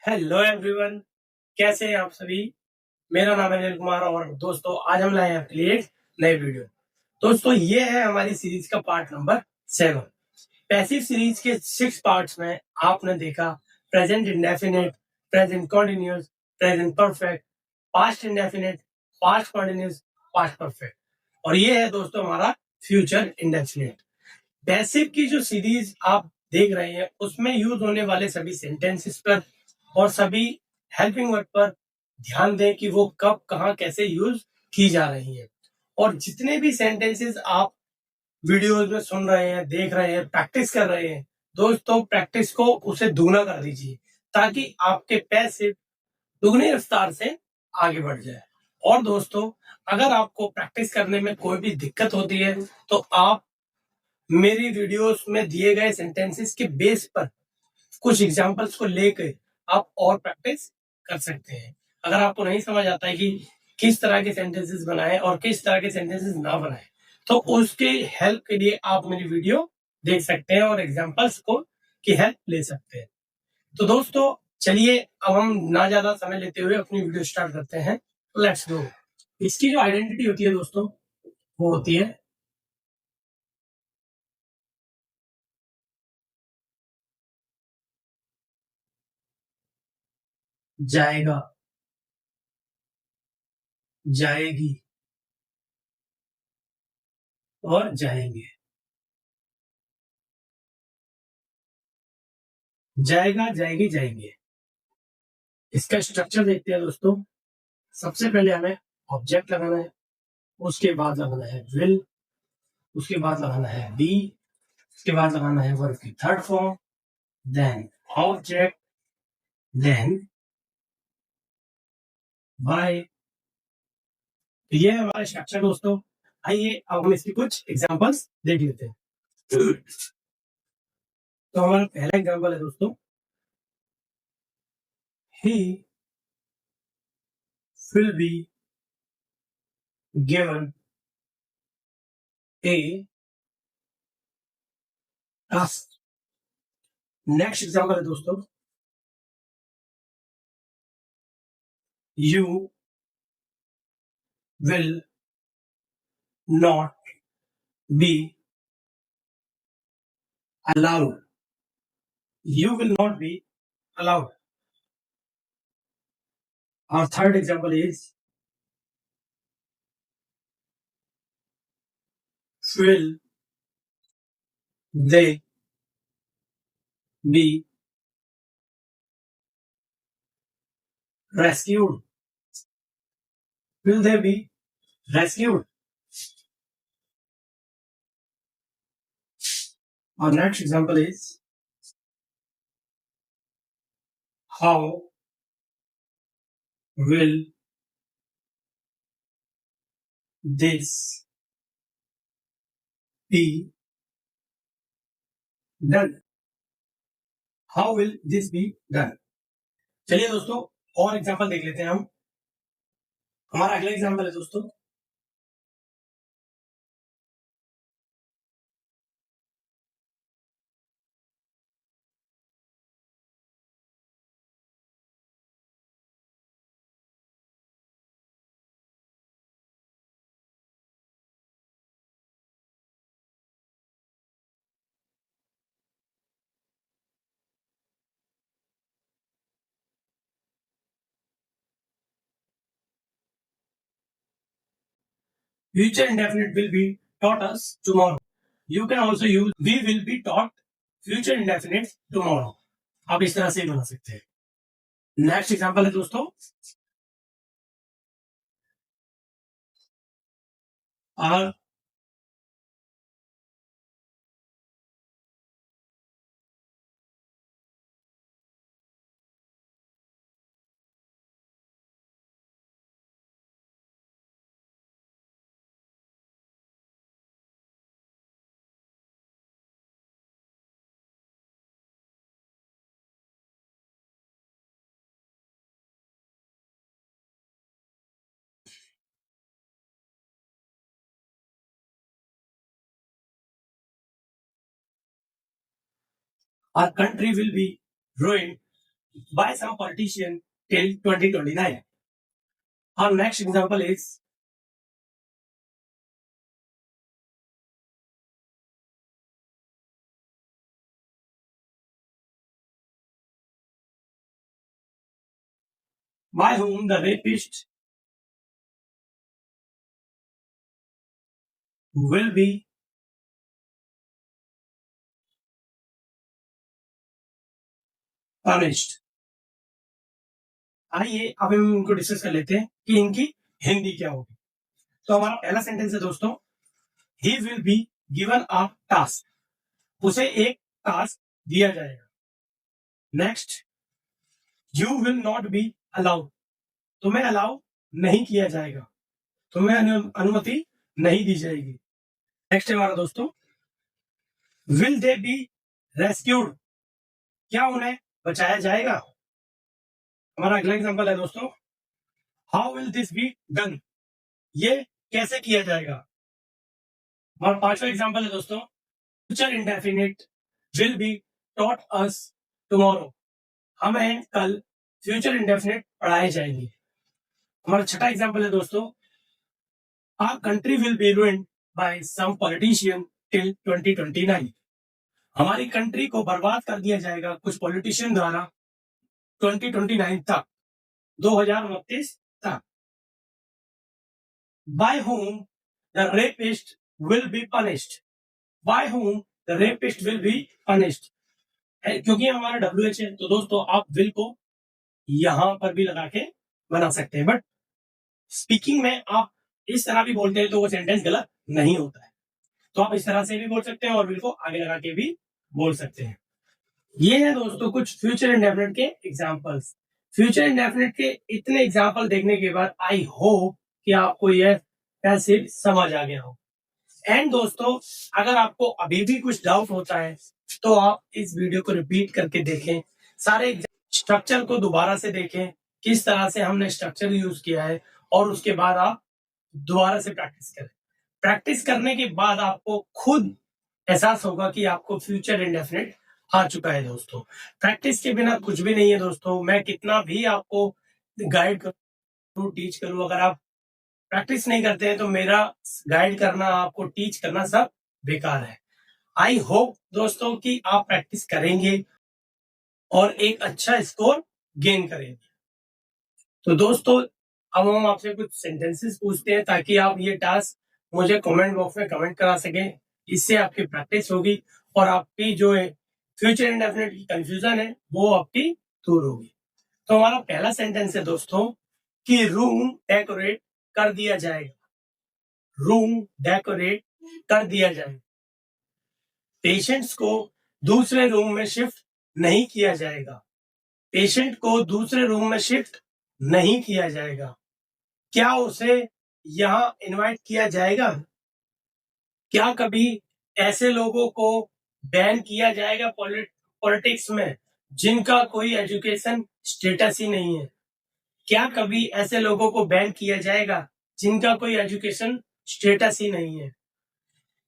Hello everyone, कैसे हैं आप सभी। मेरा नाम है अनिल कुमार और दोस्तों आज हम लाए हैं आपके लिए एक नई वीडियो। दोस्तों ये है हमारी सीरीज का पार्ट नंबर 7। पैसिव सीरीज के 6 पार्ट्स में आपने देखा present indefinite, present continuous, present perfect, past indefinite, past continuous, past perfect और ये है दोस्तों हमारा फ्यूचर इंडेफिनिट। पैसिव की जो सीरीज आप देख रहे हैं उसमें यूज होने वाले सभी सेंटेंसेस पर और सभी हेल्पिंग वर्ड पर ध्यान दें कि वो कब कहाँ कैसे यूज की जा रही है। और जितने भी सेंटेंसेस आप वीडियोस में सुन रहे हैं, देख रहे हैं, प्रैक्टिस कर रहे हैं, दोस्तों प्रैक्टिस को उसे दूना कर दीजिए ताकि आपके पैसिव दुगनी रफ्तार से आगे बढ़ जाए। और दोस्तों अगर आपको प्रैक्टिस करने में कोई भी दिक्कत होती है तो आप मेरी वीडियोस में दिए गए सेंटेंसेस के बेस पर कुछ एग्जांपल्स को लेकर आप और प्रैक्टिस कर सकते हैं। अगर आपको नहीं समझ आता है कि किस तरह के सेंटेंसेस बनाएं और किस तरह के सेंटेंसेस ना बनाएं, तो उसके हेल्प के लिए आप मेरी वीडियो देख सकते हैं और एग्जांपल्स को की हेल्प ले सकते हैं। तो दोस्तों चलिए अब हम ना ज्यादा समय लेते हुए अपनी वीडियो स्टार्ट करते हैं। Let's go. इसकी जो आइडेंटिटी होती है दोस्तों वो होती है जाएगा, जाएगी और जाएंगे। जाएगा, जाएगी, जाएंगे। इसका स्ट्रक्चर देखते हैं दोस्तों। सबसे पहले हमें ऑब्जेक्ट लगाना है, उसके बाद लगाना है विल, उसके बाद लगाना है बी, उसके बाद लगाना है वर्ब की third form, then object, then by. ये है हमारा स्ट्रक्चर दोस्तों। आइए अब हम इसकी कुछ एग्जांपल्स देख लेते हैं। तो हमारा पहला एग्जांपल है दोस्तों, ही will be given a task। Next example है दोस्तों, you will not be allowed। You will not be allowed। Our third example is, will they be rescued? Will they be rescued? Our next example is, how will this be done? How will this be done? चलिए दोस्तों और example देख लेते हैं हम। हमारा अगला example है दोस्तों, future indefinite will be taught us tomorrow। You can also use we will be taught future indefinite tomorrow। आप इस तरह से ही बना सकते हैं। नेक्स्ट एग्जांपल है दोस्तों, are our country will be ruined by some politician till 2029. Our next example is by whom the rapist will be punished. आइए अब हम इनको डिस्कस कर लेते हैं कि इनकी हिंदी क्या होगी। तो हमारा पहला सेंटेंस है दोस्तों, he will be given a task, उसे एक टास्क दिया जाएगा। Next, you will not be allowed, तुम्हें अलाउ नहीं किया जाएगा, तुम्हें अनुमति नहीं दी जाएगी। नेक्स्ट है हमारा दोस्तों, विल दे बी रेस्क्यूड, क्या उन्हें बचाया जाएगा। हमारा अगला एग्जांपल है दोस्तों, how will this be done, ये कैसे किया जाएगा। हमारा पांचवा एग्जांपल है दोस्तों, future indefinite will be taught us tomorrow, हमें कल फ्यूचर इंडेफिनिट पढ़ाए जाएंगे। हमारा छठा एग्जांपल है दोस्तों, our country will be ruined by some politician till 2029, हमारी कंट्री को बर्बाद कर दिया जाएगा कुछ पॉलिटिशियन द्वारा 2029 तक, 2029 तक। By whom the rapist will be punished, by whom the rapist will be punished, क्योंकि हमारा WH है तो दोस्तों आप विल को यहां पर भी लगा के बना सकते हैं, बट स्पीकिंग में आप इस तरह भी बोलते हैं तो वो सेंटेंस गलत नहीं होता है। तो आप इस तरह से भी बोल सकते हैं और विल को आगे लगा के भी बोल सकते हैं। ये है दोस्तों कुछ फ्यूचर इंडेफिनिट के एग्जांपल्स। फ्यूचर इंडेफिनिट के इतने एग्जांपल देखने के बाद आई होप कि आपको यह पैसिव समझ आ गया हो। एंड दोस्तों अगर आपको अभी भी कुछ डाउट होता है तो आप इस वीडियो को रिपीट करके देखें, सारे स्ट्रक्चर को दोबारा से देखें, किस तरह से हमने स्ट्रक्चर यूज किया है, और उसके बाद आप दोबारा से प्रैक्टिस करें। प्रैक्टिस करने के बाद आपको खुद एहसास होगा कि आपको फ्यूचर इंडेफिनिट आ चुका है। दोस्तों प्रैक्टिस के बिना कुछ भी नहीं है। दोस्तों मैं कितना भी आपको गाइड करूं, टीच करूं, अगर आप प्रैक्टिस नहीं करते हैं तो मेरा गाइड करना, आपको टीच करना सब बेकार है। आई होप दोस्तों कि आप प्रैक्टिस करेंगे और एक अच्छा स्कोर गेन करेंगे। तो दोस्तों अब हम आपसे कुछ सेंटेंसेस पूछते हैं ताकि आप ये टास्क मुझे कमेंट बॉक्स में कमेंट करा सकें, इससे आपकी प्रैक्टिस होगी और आपकी जो है फ्यूचर इंडेफिनिट की कंफ्यूजन है वो आपकी दूर होगी। तो हमारा पहला सेंटेंस है दोस्तों कि रूम डेकोरेट कर दिया जाएगा, रूम डेकोरेट कर दिया जाएगा। पेशेंट्स को दूसरे रूम में शिफ्ट नहीं किया जाएगा, पेशेंट को दूसरे रूम में शिफ्ट नहीं किया जाएगा। क्या उसे यहां इनवाइट किया जाएगा, क्या कभी ऐसे लोगों को बैन किया जाएगा पॉलिटिक्स में जिनका कोई एजुकेशन स्टेटस ही नहीं है, क्या कभी ऐसे लोगों को बैन किया जाएगा जिनका कोई एजुकेशन स्टेटस ही नहीं है,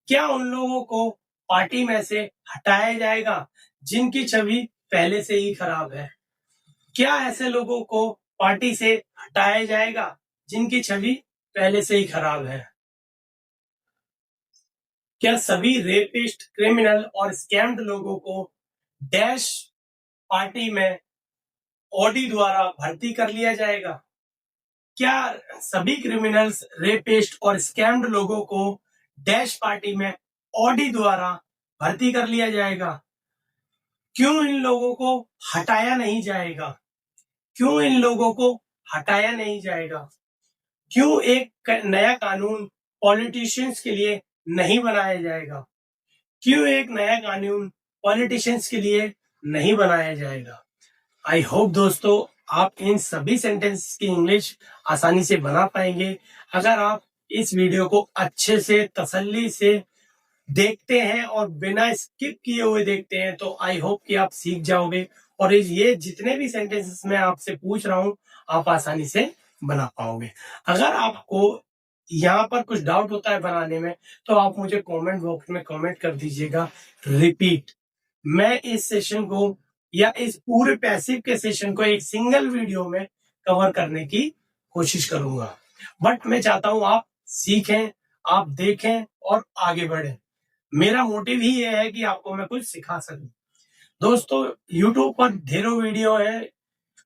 क्या उन लोगों को पार्टी में से हटाया जाएगा जिनकी छवि पहले से ही खराब है, क्या ऐसे लोगों को पार्टी से हटाया जाएगा जिनकी छवि पहले से ही खराब है, क्या सभी रेपिस्ट, क्रिमिनल और स्कैम्ड लोगों को डैश पार्टी में ऑडी द्वारा भर्ती कर लिया जाएगा, क्या सभी क्रिमिनल्स, रेपिस्ट और स्कैम्ड लोगों को डैश पार्टी में ऑडी द्वारा भर्ती कर लिया जाएगा, क्यों इन लोगों को हटाया नहीं जाएगा, क्यों इन लोगों को हटाया नहीं जाएगा, क्यों एक नया कानून पॉलिटिशियंस के लिए नहीं बनाया जाएगा, क्यों एक नया कानून पॉलिटिशियंस के लिए नहीं बनाया जाएगा। आई होप दोस्तों आप इन सभी सेंटेंस की इंग्लिश आसानी से बना पाएंगे अगर आप इस वीडियो को अच्छे से तसल्ली से देखते हैं और बिना स्किप किए हुए देखते हैं तो आई होप कि आप सीख जाओगे और ये जितने भी सेंटेंसेस मैं आपसे पूछ रहा हूं आप आसानी से बना पाओगे। अगर आपको यहाँ पर कुछ डाउट होता है बनाने में तो आप मुझे कमेंट बॉक्स में कमेंट कर दीजिएगा रिपीट। मैं इस सेशन को या इस पूरे पैसिव के सेशन को एक सिंगल वीडियो में कवर करने की कोशिश करूंगा। बट मैं चाहता हूं आप सीखें, आप देखें और आगे बढ़ें। मेरा मोटिव ही ये है कि आपको मैं कुछ सिखा सकूं। दोस्तों, YouTube पर ढेरों वीडियो है,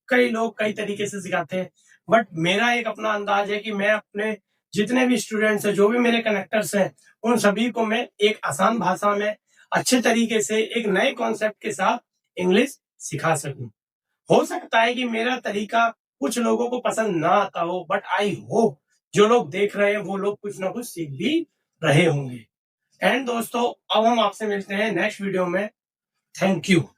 कई लोग कई तरीके से सिखाते हैं, बट मेरा एक अपना अंदाज है कि मैं अपने जितने भी स्टूडेंट्स हैं, जो भी मेरे कनेक्टर्स हैं, उन सभी को मैं एक आसान भाषा में अच्छे तरीके से एक नए कॉन्सेप्ट के साथ इंग्लिश सिखा सकूं। हो सकता है कि मेरा तरीका कुछ लोगों को पसंद ना आता हो, बट आई होप जो लोग देख रहे हैं वो लोग कुछ ना कुछ सीख भी रहे होंगे। एंड दोस्तों, अब हम आपसे मिलते हैं नेक्स्ट वीडियो में। Thank you.